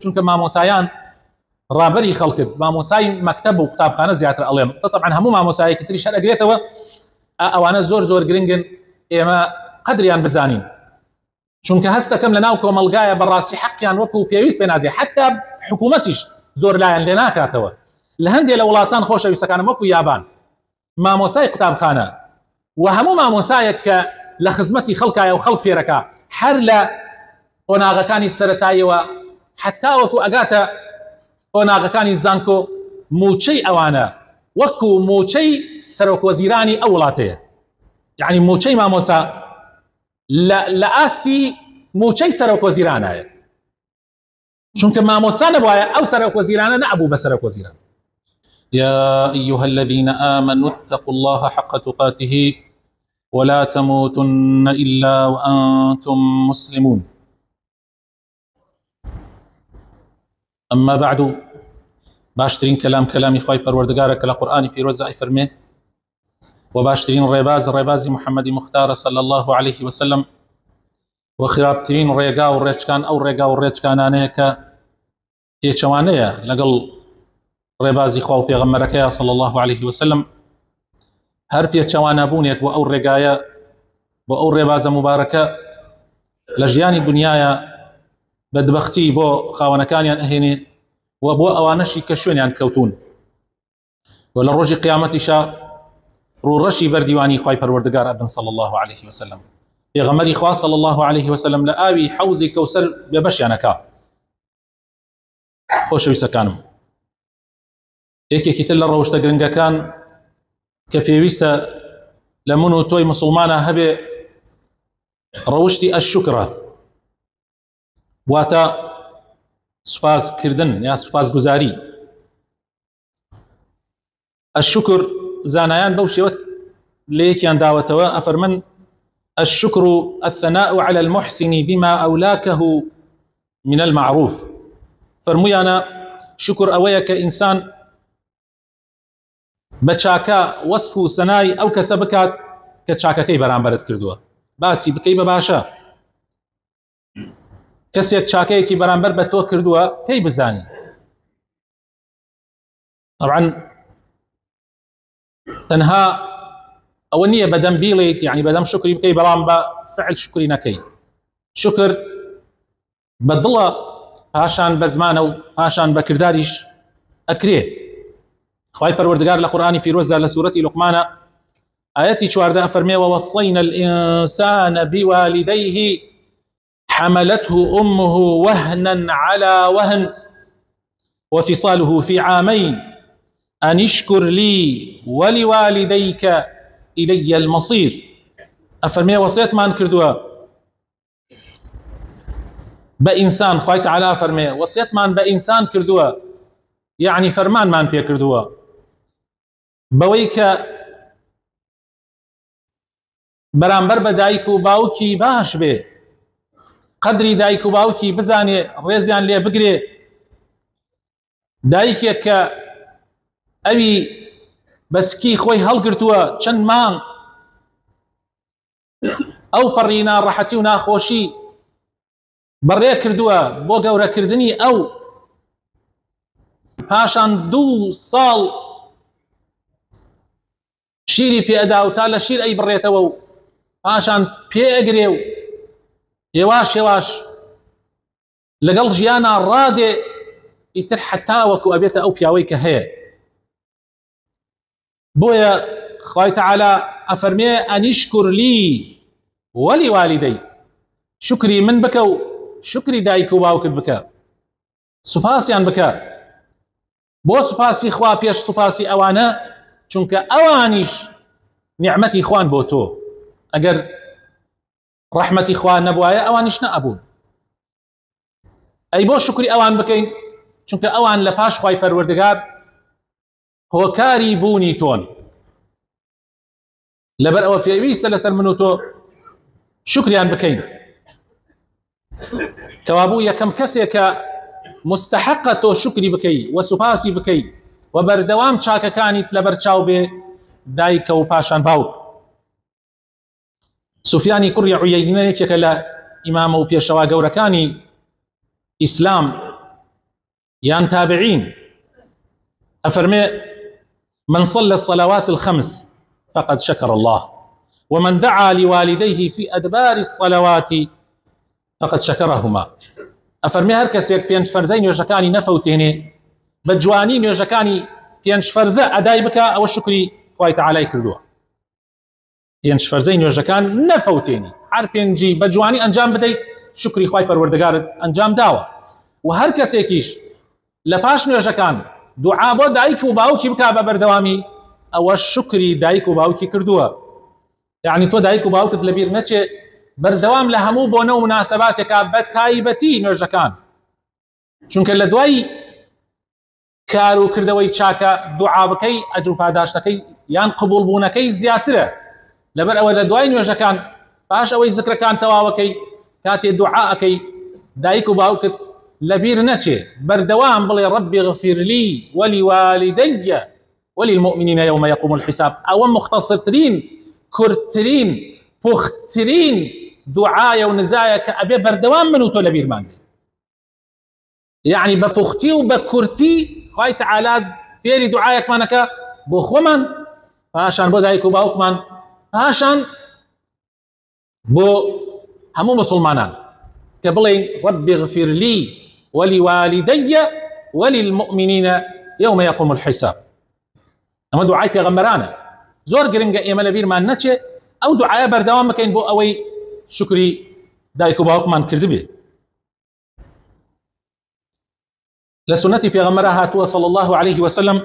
چونکە مامۆسایان ڕابەری خەڵکرد، مامۆسای مەکتەب و قوتابخانە زیاتر ئەڵێم، طبعا هەموو مامۆسایەکی تریش هەر ئەگرێتەوە ئەوانە زۆر زۆر گرنگن ئێمە قەدریان بزانین، چونکە هەستەکەم لە ناو کۆمەلگایە بەڕاستی حەقیان وەکو پێویست پێ نادرێت، حتا حکوومەتیش زۆر لایەن لێ ناکاتەوە. لە هەندێک لە وڵاتان خۆشەویستەکانم وەکو یابان مامۆسای قوتابخانە و هەموو مامۆسایەک کە لە خزمەتی خەڵکایە و خەڵک فێرەکە هەر لە قۆناغەکانی سەرەتاییەوە حتا وەکو ئەگاتە قۆناغەکانی زانکۆ موچەی ئەوانە وەکو موچەی سەرۆکوەزیرانی ئەو وڵاتەیە، یعنی موچەی مامۆسا لە ئاستی موچەی سەرۆکوەزیرانایە، چونکە مامۆسا نەبوایە ئەو سەرۆکوەزیرانە نەبوو بە سەرۆکوەزیران. يا أيها الذين آمنوا اتقوا الله حق تقاته ولا تموتن إلا وأنتم مسلمون. أما بعد، باشترين كلامي خواهي پروردگارك لقرآن في رزاء فرمه وباشترين ريباز محمد مختار صلى الله عليه وسلم وخرابترين ريقا وريچكان أو ريقا وريچكانانيك هيچوانيا لقل ريبازي خواو پیغمبرك صلى الله عليه وسلم هر پيچوانا بونيك و أو ريقايا و أو ريباز مباركة لجياني دنيايا بدبختي بو خاونكانيان أهيني و بو أوانشي كشوينيان كوتون وللرجي قيامتي شا رو رشي برديواني خواي پروردگار ابن صلى الله عليه وسلم پیغمبري خوا صلى الله عليه وسلم لآوي حوزي كوسر ببشيانكا خوشوي سكانم یەکێکی تر لە ڕەوشتە گرنگەکان کە پێویستە لە من و تۆی مسلمانە هەبێ ڕەوشتی ئەشکرە، واتە سوپاسکردن یا سوپاسگوزاری. ئەشکر زانایان بەو شێوە لە یەکیان داوەتەوە ئەفەرمن الشكر الثناء على المحسن بما أولاكه من المعروف. فرمویانە شکر ئەوەیە کە ئینسان بچاکە وەصف و سەنای ئەو کەسە بکات کە چاکەکەی بەرامبەرت کردووە، باسی بکەی بە باشە. کەسێک چاکەیەکی بەرامبەر بە تۆ کردووە پێی بزانی. طبعا تەنها ئەوە نییە بەدەم بیڵێیت، یعنی بەدەم شکری بکەی بەڵام بە فعل شکری نەکەی. شکر بە دڵە پاشان بە زمانە و پاشان بە کرداریش ئەکرێ. خواهي پروردگار لقرآن پیروزا لسورة لقمان آياتي 14 فرمي ووصينا الإنسان بوالديه حملته أمه وهنا على وهن وفصاله في عامين أن اشكر لي ولوالديك إلي المصير. أفرمي وصيت ما نكردوها بإنسان خواهي تعالى فرمي وصيت ما بإنسان كردوها، يعني فرمان ما نبي كردوها بەوەی کە بەرامبەر بە دایک و باوکی باش بێ، قەدری دایک و باوکی بزانێ، ڕێزیان لێ بگرێ. دایکێک کە ئەوی بەسکی خۆی هەڵگرتووە چەند مانگ ئەو پەڕی ناڕەحەتی و ناخۆشی بەڕێ کردووە بۆ گەورەکردنی ئەو، پاشان 2 ساڵ شیری پێدا و تا لە شیر ئەی بڕێتەوە و پاشان پێ ئەگرێ و هێواش هێواش لەگەڵ ژیانە ڕادێ ئیتر حتا وەکو ئەبێتە ئەو پیاوەی کە هەیە. بۆیە خوای تەعالا ئەفەرمێ ئەنیشکر لی وەلیوالدەی، شکری من بکە و شکری دایک و باوکت بکە، سوپاسیان بکە. بۆ سوپاسی خوا پێش سوپاسی ئەوانە، چونکە ئەوانیش نیعمەتی خوان بۆ تۆ، ئەگەر ڕەحمەتی خوا نەبوایە ئەوانیش نەئەبوون. ئەی بۆ شکری ئەوان بکەین، چونکە ئەوان لە پاش خوای پەروەردگار هۆکاری بوونی تۆن. لەبەر ئەوە پێویستە لەسەر من و تۆ شکریان بکەین. کەوابوو یەکەم کەسێکە مستحقە تۆ شکری بکەی و سوپاسی بکەی و بەردەوام چاکەکانیت لەبەر چاو بێ دایکە و پاشان باوک. سوفیانی کوڕی عویەینە یەکێکە لە ئیمامە و پێشەوا گەورەکانی ئیسلام يان تابعين أفرمي من صلى الصلوات الخمس فقد شكر الله، ومن دعا لوالديه في أدبار الصلوات فقد شكرهما. أفرمي هر كسيك بينج فرزين يوجكاني نفوتيني بجوانين يوجكاني بينج فرزة أداي بك أو الشكري خوي تعالى كردوه. بينج فرزين يوجكان نفوتيني هر بينجي بجواني أنجام بدي شكري خوي پروردگار أنجام داوة. وهر كسيكيش لپاش نوێژەکان دوعا بۆ دایک و باوکی بکا بە بەردەوامی ئەوە شکری دایک و باوکی کردووە. یعنی تۆ دایک و باوکت لەبیر نەچێ بەردەوام لە هەموو بۆنە و مناسەباتێکا بە تایبەتی نوێژەکان، چونکە لە دوای کار و کردەوەی چاکە دوعا بکەی ئەجر و پاداشتەکەی یان قبول بوونەکەی زیاترە، لەبەر ئەوە لە دوای نوێژەکان پاش ئەوەی زکرەکان تەواوەکەی کاتێ دوعا ئەکەی دایک و باوکت لبير نتشي بردوام بلي ربي اغفر لي ولوالدي وللمؤمنين يوم يقوم الحساب. او مختصرين كرترين بوخترين دعايا ونزايا كأبي بردوام منو تو لبير مان، يعني بفختي وبكرتي خاي تعالى فيري دعايك مانك بوخمن فاشان بو دايكو باوكمان فاشان بو همو مسلمانان كبلي ربي اغفر لي ولوالدي وللمؤمنين يوم يقوم الحساب. اما دعاء پیغمبرانا زور گرنگا ايما لبير مان نچه او دعاء بردوام مكين بو اوي شكري دايكو باوك مان كردبي لسنتي پیغمبرها هاتوا صلى الله عليه وسلم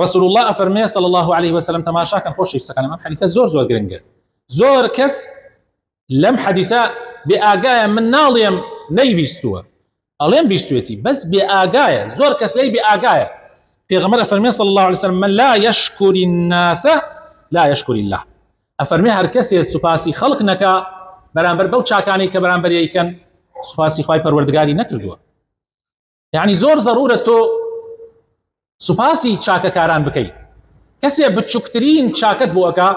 رسول الله افرمي صلى الله عليه وسلم تماشا كان خوشي سكن امام حديثه زور گرنگا زور كس لم حديثا بآقايا من ناڵيم نەیبیستووە ئەڵێم بیستوێتی بەس بآقايا زۆر کەس لەی بآقايا. پێغەمبەر ئەفەرمێ صلى الله عليه وسلم من لا يشكر الناس لا يشكر الله. ئەفەرمێ هەر کەسێ سوپاسی خەڵک نەکا بەرامبەر بەو چاکانەی کە بەرامبەر یەکەن سوپاسی خوای پەروەردگاری نەکردووە. یعنی زۆر ضرورە تۆ سوپاسی چاکەکاران بکەیت. کەسێ بچووکترین چاکەت بۆ ئەکا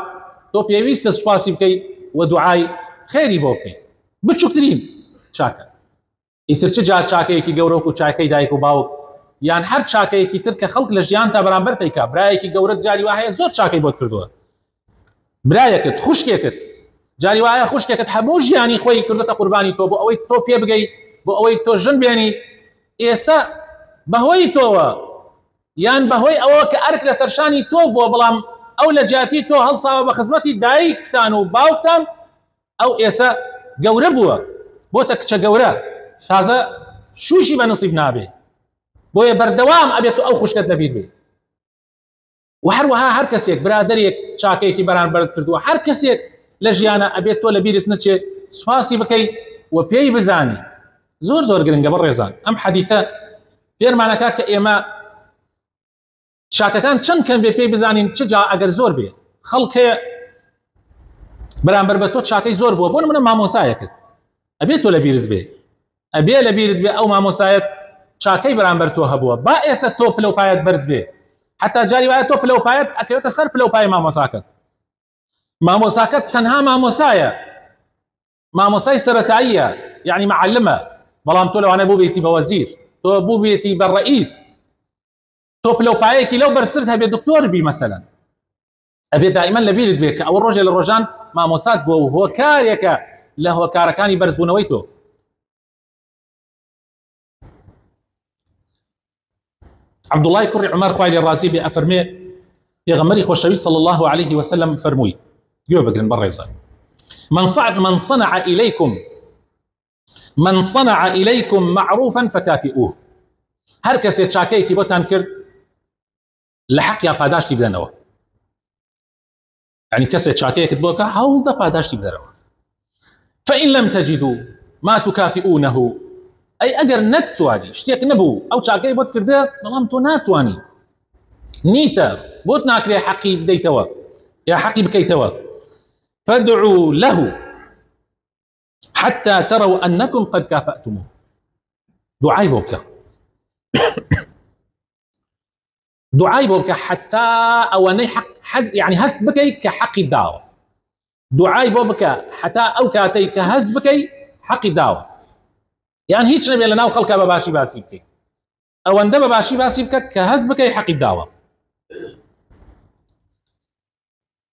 تۆ پێویستە سوپاسی بکەیت و دوعای خێری بۆ بکەیت بچووکترین چاکە. ئیتر چ جا چاکەیەکی گەورە و چاکەی دایک و باوک یان هەر چاکەیەکی تر کە خەڵک لە ژیان تا بەرامبەر تێکا برایەکی گەورەت جاری وایە زۆر چاکەی بۆت کردووە، برایەکت خوشکێکت جاری وایە خوشکێکت هەموو ژیانی خۆی کردوتە قوربانی تۆ بۆ ئەوەی تۆ پێ بگەی بۆ ئەوەی تۆ ژن بێنی ئێستا بەهۆی تۆوە یان بەهۆی ئەوە کە ئەرک لەسەر شانی تۆ بووە بەڵام ئەو لە جیاتی تۆ هەڵساوە بە خزمەتی دایکتان و باوکتان ئەو ئێستا گەورە بووە بۆتە کچە گەورە تازە شوشی بە نسیب نابێ بۆیە بەردەوام ئەبێت ئەو خوشکت لەبیر بێ. و هەروەها هەر کەسێک برادەرێک چاکەیەکی بەرامبەرت کردووە هەر کەسێک لە ژیانە ئەبێت تۆ لەبیرت نەچێ سوپاسی بکەی و پێی بزانی. زۆر زۆر گرنگە بەڕێزان ئەم حەدیثە فێرمانەکە کە ئێمە چاکەکان چەند کەم بێ پێی بزانین چ جا ئەگەر زۆر بێ خەڵک هەیە بەرامبەر بە تۆ چاکەی زۆر بووە بۆ نمونە مامۆسایەکت ئەبێت تۆ لەبیرت بێ ئەبێ لەبیرت بێ ئەو مامۆسایەت چاکەی بەرامبەر تۆ هەبووە با ئێستا تۆ پلەپایەت بەرز بێ حتا جاری وایە تۆ پلەپایەت ئەکەوێتە سەر پلەپای مامۆساکەت. مامۆساکەت تەنها مامۆسایە مامۆسای سەرەتاییە یعنی معلمە بەڵام تۆ لەوانە بوو بێتی بە وەزیر تۆ بوو بێتی بە ڕەئیس تۆ پلەپایەکی لەو بەرسرت هەبێ دکتۆر بی مەسەلەن ئەبێ دائیما لەبیرت بێ کە ئەوە ڕۆژێ لە ڕۆژان مامۆسات بووە و هۆکارێکە لە هۆکارەکانی بەرزبوونەوەی تۆ. عبدوڵای کوڕی عومەر خوای لێ ڕازی بێ ئەفەرمێ پێغەمبەری خۆشەویست صلى الله عليه وسلم فەرمووی گوێ بگرن بەڕێزان من صنع إليكم معروفا فكافئوه. هەر کەسێ چاکەیەکی بۆتان کرد لە حەقیان پاداشتی بدەنەوە. يعني کەسێ چاکەیەکت بۆکە هەوڵدە پاداشتی بدەرەوە. فإن لم تجدوا ما تكافئونه أي أجر نتواني شتيك نبو أو شاكي بوت كردات بلام تو ناتواني نيتا بوت ناكري حقي بدي توا يا حقي بكي توا فادعوا له حتى تروا أنكم قد كافأتموه. دعاي بوكا دعاي بوكا حتى أواني حق حز يعني هست بكي كحقي داو دعاي بوكا حتى أو كاتي كهز بكي حقي داو يعني هيك نبي لنا وخلقها بباشي باسي بكي ئەوەندە بە باشی باسی بکات کە هەست بکەی حەقی داوە.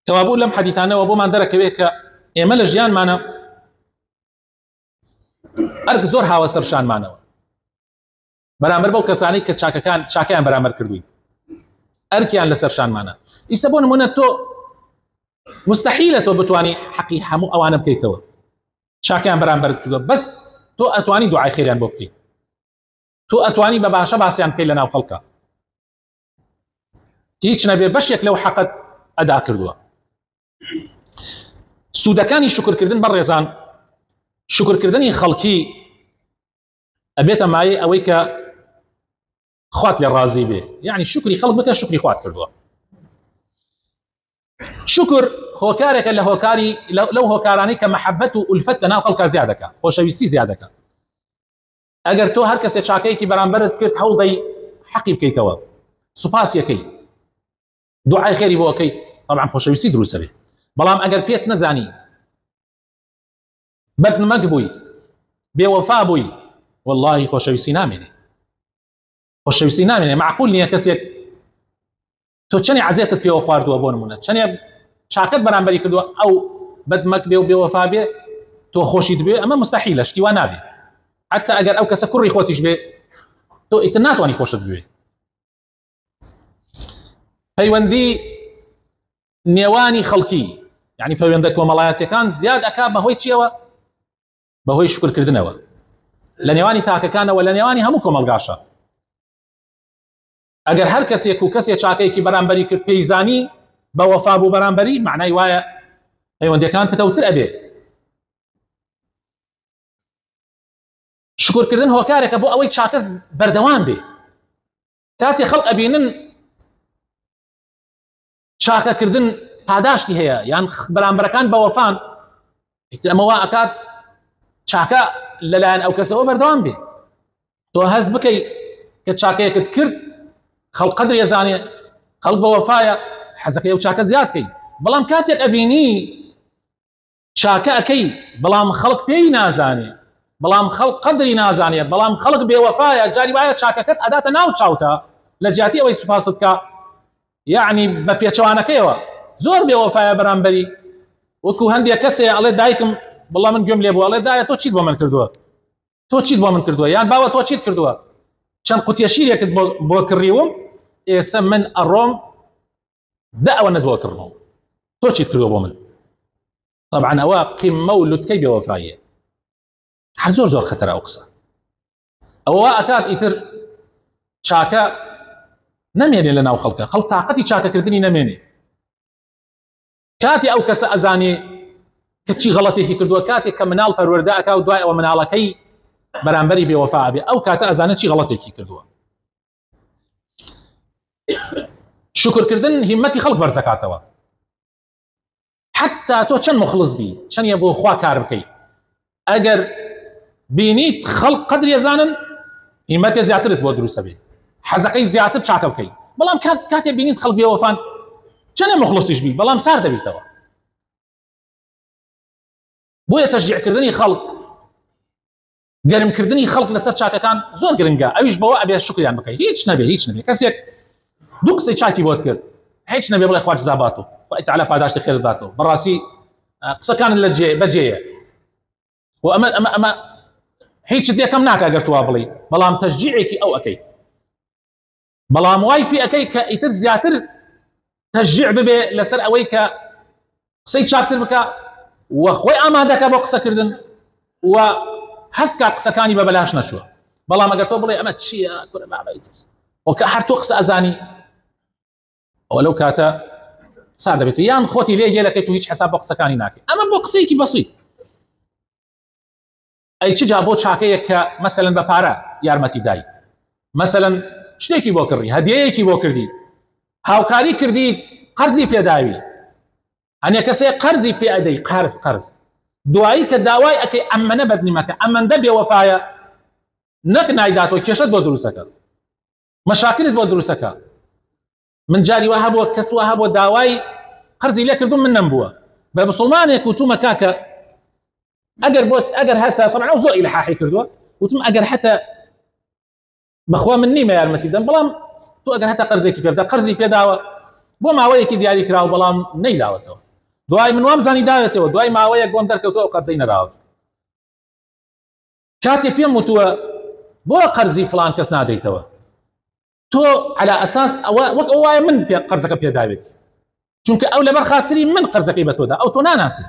کەوابوو لەم حەدیثانەوە بۆمان دەرەکەوێت کە ئێمە لە ژیانمانە ئەرک زۆر هاوەسەر شانمانەوە بەرامبەر بەو کەسانەی کە چاکەیان بەرامبەر کردووی، ئەرکیان لەسەر شانمانە. ئیسە بۆ نمونە تۆ مستحیلە تۆ بتوانی حەقی هەموو ئەوانە بکەیتەوە چاکەیان بەرامبەر کردووە، بەس تۆ ئەتوانی دوعای خێریان بۆ بکەیت، تۆ ئەتوانی بە باشە باسییان بکەیت لە ناو خەڵکە، هیچ نەبێ بەشێک لەو حەقت ئەدا کردووە. سوودەکانی شکرکردن بەڕێزان، شکرکردنی خەڵکی ئەبێتە مایە ئەوەی کە خوات لێ ڕازی بێ، یعنی شکری خەڵک بکە شکری خوات کردووە. شکر هۆکارێکە لە هۆکاری لەو هۆکارانەی کە مەحەبەت و ئولفەت لە ناو خەڵکا زیاد دەکات، خۆشەویستی زیاد دەکات. ئەگەر تۆ هەر کەسێک چاکەیەکی بەرامبەرت کرد هەوڵدەی حەقی بکەیتەوە، سوپاسیەکەی، دوعای خێری بۆ ئەەکەی، طبعا خۆشەویستی دروستە بێ. بەڵام ئەگەر پێت نەزانی، بەدنمەک بووی، بێوەفا بووی، واللهی خۆشەویستی نامێنێ، خۆشەویستی نامێنێ. معقول نییە کەسێک تۆ چەندێ عەزیەتت پێوە خواردووە بۆ نمونە، چەندێ چاکەت بەرامبەری کردووە، ئەو بەدمەک بێ و بێوەفا بێ تۆ خۆشیت بێ، ئەمە مستحیلە، شتی وا نابێ. حتى ئەگەر ئەو کەسە کوڕی خۆتیش بێ تۆ ئیتر ناتوانی خۆشت بوێ. پەیوەندی نێوانی خەڵکی، یعنی پەیوەندە کۆمەڵایەتیەکان زیاد ئەکا بەهۆی چیەوە؟ بەهۆی شکرکردنەوە لە نێوانی تاکەکانەوە، لە نێوانی هەموو کۆمەلگاشە. ئەگەر هەر کەسێک و کەسێک چاکەیەکی بەرامبەری کرد پێیزانی بە وەفا بوو بەرامبەری، معنای وایە پەیوەندیەکان پتەوتر ئەبێ. شکرکردن هۆکارێکە بۆ ئەوەی چاکە بەردەوام بێ. کاتێ خەڵک ئەبینن چاکەکردن پاداشتی هەیە یان بەرامبەرەکان بە وەفان، ئیتر ئەمەوە ئەکات چاکە لەلایەن ئەو کەسەوە بەردەوام بێ. تۆ هەست بکەی کە چاکەیەکت کرد خەڵک قەدری ئەزانێ، خەڵک بە وەفایە، حەزەکەی ئەو چاکە زیادکەی. بەڵام کاتێک ئەبینی چاکە ئەەکەی بەڵام خەڵک پێی نازانێ، بەڵام خەڵک قەدری نازانێ، بەڵام خەڵک بێوەفایە، جاری وایە چاکەکەت ئەداتە ناو چاوتە لە جیاتی ئەوەی سوپاست کە، یعنی بە پێچەوانەکەیەوە زۆر بێوەفایە بەرامبەری. وەکو هەندێک کەسێ ئەڵێ دایکم بەڵام من گوێم لێ بوو، ئەڵێ دایە تۆ چیت بۆ من کردووە، تۆ چیت بۆ من کردووە، یان باوە تۆ چیت کردووە، چەند قوتیە شیرێکت بۆ کڕیوم، ئێستا من ئەڕۆم دە ئەوە نەدووە کڕنەوە، تۆ چیت کردووە بۆ من. طبعا ئەوە قیممە و لوتکەی بێوەفاییە، هەر زۆر زۆر خەتەرە ئەو قسە. ئەوە ئەکات ئیتر چاکە نەمێنێ لە ناو خەڵکە، خەڵک تااقەتی چاکەکردنی نەمێنێ. کاتی ئەو کەسە ئەزانێ کە چی غەڵەتێکی کردووە، کاتێک کە مناڵ پەروەردە ئەکا و دوای ئەوە مناڵەکەی بەرامبەری بێوەفا بێ، ئەو کاتە ئەزانێت چی غەڵەتێکی کردووە. شکرکردن هیمەتی خەڵک بەرزەکاتەوە. حتا تۆ چەند مخلص بی، چەندە بۆ خوا کار بکەیت، ئەگەر بینیت خەڵک قەدری ئەزانن هیمەتێ زیاترت بۆ دروستە بێ، حەزەکەی زیاتر چاکە بکەیت. بەڵام کاتێک بینیت خەڵک بێوەفان چەندە مخلصیش بی، بەڵام سار دەبیتەوە. بۆیە تەشجیعکردنی خەڵک، گەرمکردنی خەڵک لەسەر چاکەکان زۆر گرنگە. ئەویش بەوە ئەبێ شکریان بکەیت. هیچ نەبێ، هیچ نەبێ کەسێک دوو قسەی چاکی بۆت کرد، هیچ نەبێ بڵێ خوا جزاباتەوە، خوا تەعالی پاداشتی خێرت باتەوە. بەڕاستی قسەکانت لە بەجێیە و ئەمە هیچ دێکەم ناکە ئەگەر توا بڵێ، بەڵام تەشجیعێکی ئەو ئەەکەی، بەڵام وای پێ ئەەکەی کە ئیتر زیاتر تەشجیع ببێ لەسەر ئەوەی کە قسەی چاکتر بکە و خۆی ئامادەکە بۆ قسەکردن و هەستکە قسەکانی بە بەلاش نەچووە. بەڵام ئەگەر تۆ بڵێ ئەمە چییە کورە بابەیتر وەکە هەر تۆ قسە ئەزانی، ئەوە لەو کاتە سار دەبێت و یان خۆتی لێ گێلەکەیت و هیچ حساب بۆ قسەکانی ناکەیت. ئەمە بۆ قسەیەکی بەسیط. ئەی چ جا بۆ چاکەیەک کە مەسەلەن بە پارە یارمەتی دای، مەسەلەن شتێکی بۆ کڕی، هەدیەیەکی بۆ کردی، هاوکاری کردی، قەرزی پێداوی، هەنێ کەسێک قەرزی پێ ئەدەی، قەرز دوایی کە داوای ئەەکەی ئەمەنە بەدنیمەکە، ئەمەندە بێوەفایە، نەک نایداتەوە، کێشت بۆ دروستەکە، مەشاکلت بۆ دروستەکە. من جاری وا هەبووە کەس وا هەبووە داوای قەرزی لێ کردوم من نەمبووە، بە موسڵمانێک وتومە کاکە ئەگەر هەتا طبعا زۆر ئیلحاحی کردووە، وتم ئەگەر هەتا بەخوا من نیمە یارمەتی بدەم، بەڵام تۆ ئەگەر هەتا قەرزێکی پێ بدە، قەرزی پێداوە بۆ ماوەیەکی دیاری کراوە بەڵام نەیداوەتەوە، دوای من وام زانی داوێتەوە، دوای ماوەیەک بۆم دەرکەوتەوە ئەو قەرزەی نەداوەت. کاتێک پێم وتووە بۆ قەرزی فلان کەس نادەیتەوە، تۆ على ئەساس وەک ئەو وایە من قەرزەکە پێداوێت، چونکە ئەو لەبەر خاتری من قەرزەکەی بە تۆدا، ئەو تۆ ناناسی.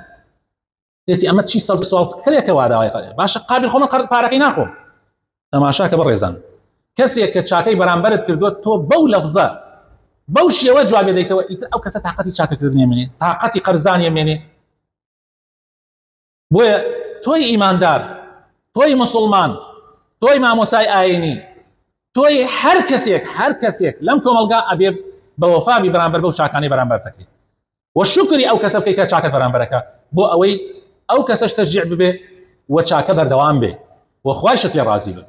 دێتی ئەمە چی سوالکرێکە واداوای باشە قابل خۆمە پارەکەی ناخۆم. تەماشاکە بەڕێزان، کەسێک کە چاکەی بەرامبەرت کردووە تۆ بەو لەفزە بەو شێوە جوابێ دەیتەوە، ئیتر ئەو کەسە تاقەتی چاکەکردنی مێنێ، تاقەتی قەرزانی مێنێ. بۆیە تۆی ئیماندار، تۆی مسلمان، تۆی مامۆسای ئاینی، تۆی هەر کەسێک لەم کۆمەلگا ئەبێ بە وەفابی بەرامبەر بەو چاکانی بەرامبەر دەکرێت و شکری ئەو کەسە بکەی کە چاکەت بەرامبەرەکە، بۆ ئەوەی ئەو کەسەش تەشجیع ببێ و چاکە بەردەوام بێ و خوای شت لێ ڕازی بێ.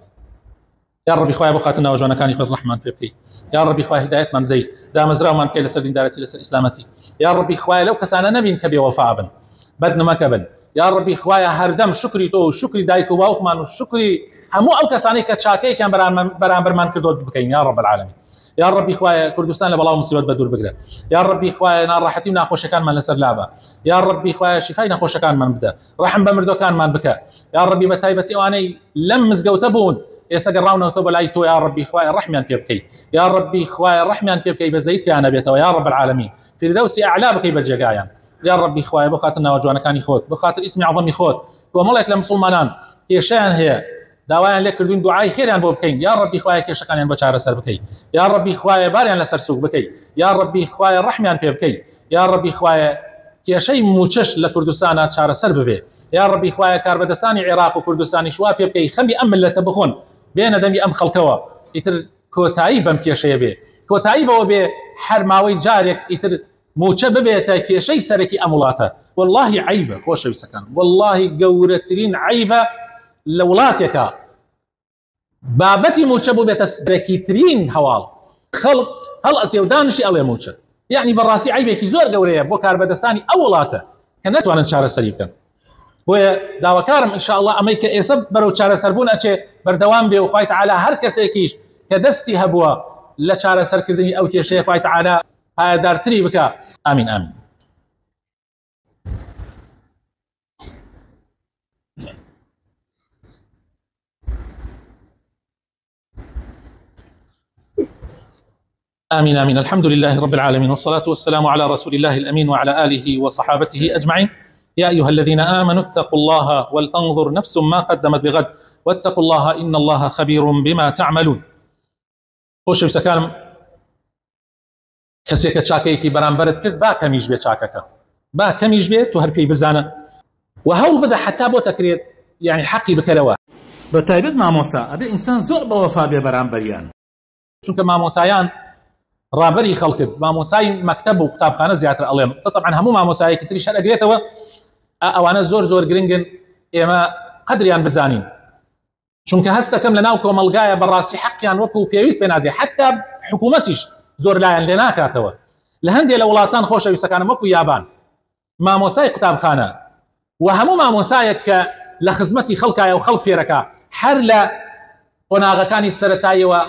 یا ربی خوای بۆ خاتر ناوەجوانەکانی خۆت ڕەحمان پێ بکەی، یا ربی خوای هدایەتمان بدەی، دامەزراومان بکەی لەسەر دیندارەتی، لەسەر ئیسلامەتی. یا ربی خوای لەو کەسانە نەبین کە بێوەفا بن، بەدنمەکە بن. یا ربی خوای هەردەم شکری تۆ و شکری دایک و باوکمان و شکری هەموو ئەو کەسانەی کە چاکەیەکیان بەرامبەرمان کردووە بکەین یا رب العالمین. یا ربی خوای کوردستان لە بەڵاو مصیبەت بە دوور بگرە. یا ربی خوای ناڕەحەتی و ناخۆشیەکانمان لەسەر لابە. یا ربی خوای شیفای نەخۆشەکانمان بدە، ڕەحم بە مردوەکانمان بکە. یا ربی بە تایبەتی ئەوانەی لەم مزگەوتە بوون ئێستا گەڕاونەوە بە لای تۆ، یا ربی خوای ڕەحمیان پێ بکەی، یا ربی خوای ڕەحمیان پێ بکەی، بە زەید پیانە بێتەوە یا رب العالمین، فردەوسی ئەعلا بکەی بە جێگایان. یا ربی خوای بۆ خاتر ناوەجوانەکانی خۆت، بۆ خاتر ئیسمی عەظەمی خۆت، کۆمەڵێک لە مسلمانان کێشەیان هەیە داوایان لێ کردوین دوعای خێریان بۆ بکەین، یا ربی خوای کێشەکانیان بۆ چارەسەر بکەی، یا ربی خوای باریان لەسەر سوک بکەی، یا ربی خوای ڕەحمیان پێ بکەی، یا ربی خوای کێشەی موچەش لە کوردستانە چارەسەر ببێ، یا ربی خوای کاربەدەستانی عێراق و کوردستانی شوا پێ بکەی، خەمی ئەم ملەتە بخۆن بێنە دەمی ئەم خەڵکەوە، ئیتر کۆتایی بەم کێشەیە بێ، کۆتایی بەوە بێ هەر ماوەی جارێک ئیتر موچە ببێتە کێشەی سەرەکی ئەم وڵاتە. واللهی عیبە خۆشەویستەکان، واللهی گەورەترین عیبە لە وڵاتێکە بابەتی موچە بوو بێتە سەرەکیترین هەواڵ، خەڵک هەڵ ئەسێ و دانشی ئەڵێ موچە، یعنی بەڕاستی عیبێکی زۆر گەورەیە بۆ کاربەدەستانی ئەو وڵاتە کە نەتوانن چارەسەری بکەن. بۆیە داواکارم ئینشاءالله ئەمەی کە ئێستا بەرەو چارەسەربوون ئەچێ بەردەوام بێ و خوای تەعالا هەر کەسێکیش کە دەستی هەبووە لە چارەسەرکردنی ئەو کێشەیە خوای تەعالا پایدارتری بکە. ئامین ئامین. آمين آمين. الحمد لله رب العالمين، والصلاة والسلام على رسول الله الأمين وعلى آله وصحابته أجمعين. يا أيها الذين آمنوا اتقوا الله ولتنظر نفس ما قدمت لغد واتقوا الله إن الله خبير بما تعملون. خۆشەویستەکانم، کەسێکە چاکەیەکی بەرامبەرت کرد با کەمیش بێ چاکەکە، با کەمیش بێت تو هەر پێی بزانە و هەوڵ بدە حتا بۆ تەکرێت، یعنی حەقی بکەرەوە. بە تایبەت مامۆسا ئەبێ ئینسان زۆر بە وەفا بێ بەرامبەریان، چونکە مامۆسایان ڕابەری خەڵکرد، مامۆسای مەکتەب و قوتابخانە زیاتر ئەڵێم، طبعا هەموو مامۆسایەکی تریش هەر ئەگرێتەوە، ئەوانە زۆر زۆر گرنگن ئێمە قەدریان بزانین، چونکە هەستەکەم لە ناو کۆمەلگایە بەڕاستی حەقیان وەکو پێویست پێ نادرێت، حتا حکوومەتیش زۆر لایەن لێ ناکاتەوە. لە هەندێک لە وڵاتان خۆشەویستەکانم وەکو یابان مامۆسای قوتابخانە و هەموو مامۆسایەک کە لە خزمەتی خەڵکایە و خەڵک فێرەکە هەر لە قۆناغەکانی سەرەتاییەوە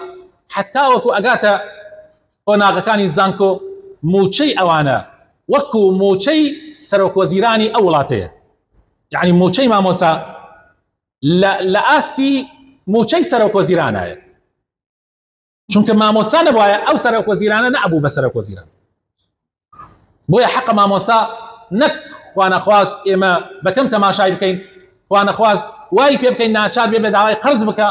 حتا وەکو ئەگاتە قۆناغەکانی زانکۆ موچەی ئەوانە وەکو موچەی سەرۆکوەزیرانی ئەو وڵاتەیە، یعنی موچەی مامۆسا لە ئاستی موچەی سەرۆکوەزیرانایە، چونکە مامۆسا نەبوایە ئەو سەرۆکوەزیرانە نەبوو بە سەرۆکوەزیران. بۆیە حەق مامۆسا نەک خوا نەخواست ئێمە بەکەم تەماشای بکەین، خوا نەخواست وای پێ بکەین ناچار بێ بە داوای قەرز بکە،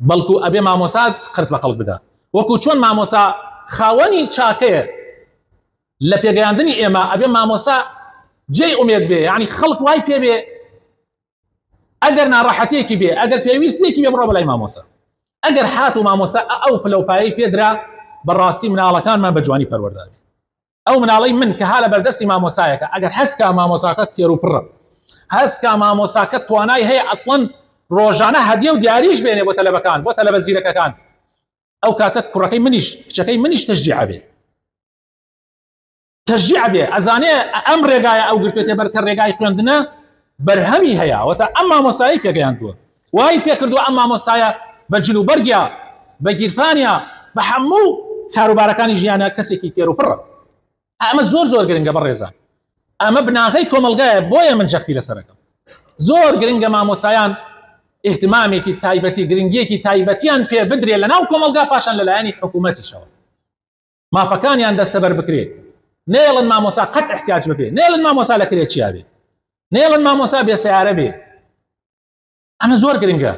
بەڵکو ئەبێ مامۆسا قەرز بە خەڵک بدە، وەکو چۆن مامۆسا خاوەنی چاکەیە لە پێگەیاندنی ئێمە، ئەبێ مامۆسا جێی ئومێد بێ، یعنی خەڵک وای پێ بێ ئەگەر ناڕەحەتێکی بێ، ئەگەر پێویستێکی بێ بڕۆ بەلای مامۆسا، ئەگەر هات و مامۆسا ئەو پلەپایی پێدرا بەڕاستی مناڵەکانمان بە جوانی پەروەردە بێ. ئەو مناڵەی من کە ها لە بەردەستی مامۆسایەکە، ئەگەر هەسکا مامۆساکە تێر و پڕە، هەسکا مامۆساکە توانای هەیە ئەسڵەن ڕۆژانە هەدیە و دیاریش بێنێ بۆ تەلەبەکان، بۆ تەلەبە زیرەکەکان، ئەو کاتە کوڕەکەی منیش کچەکەی منیش تەشجیع بێ، تەشجیع بێ، ئەزانێ ئەم ڕێگایە ئەو گرتوێتێ بەر کە ڕێگای خوێندنە بەرهەمی هەیە، وەتا ئەم مامۆسایی پێگەیاندووە، وای پێ کردووە ئەم مامۆستایە بە جلوبەرگیا بە گیرفانیا بە هەموو کاروبارەکانی ژیانە کەسێکی تێر و پڕە. ئەمە زۆر زۆر گرنگە بەڕێزان، ئەمە بناغەی کۆمەلگایە، بۆیە من جەختی لەسەرەکەم. زۆر گرنگە مامۆسایان احتمامێکی تایبەتی گرنگیەکی تایبەتیان پێ بدرێت لە ناو کۆمەلگا پاشان لەلایەنی حکوومەتیشەوە مافەکانیان دەستەبەر بکرێت. نێڵن مامۆسا قەت احتیاج ببێ، نێڵن مامۆسا لە کرێ چیا بێ، نێڵن مامۆسا بێ سیارە بێ. ئەمە زۆر گرنگە.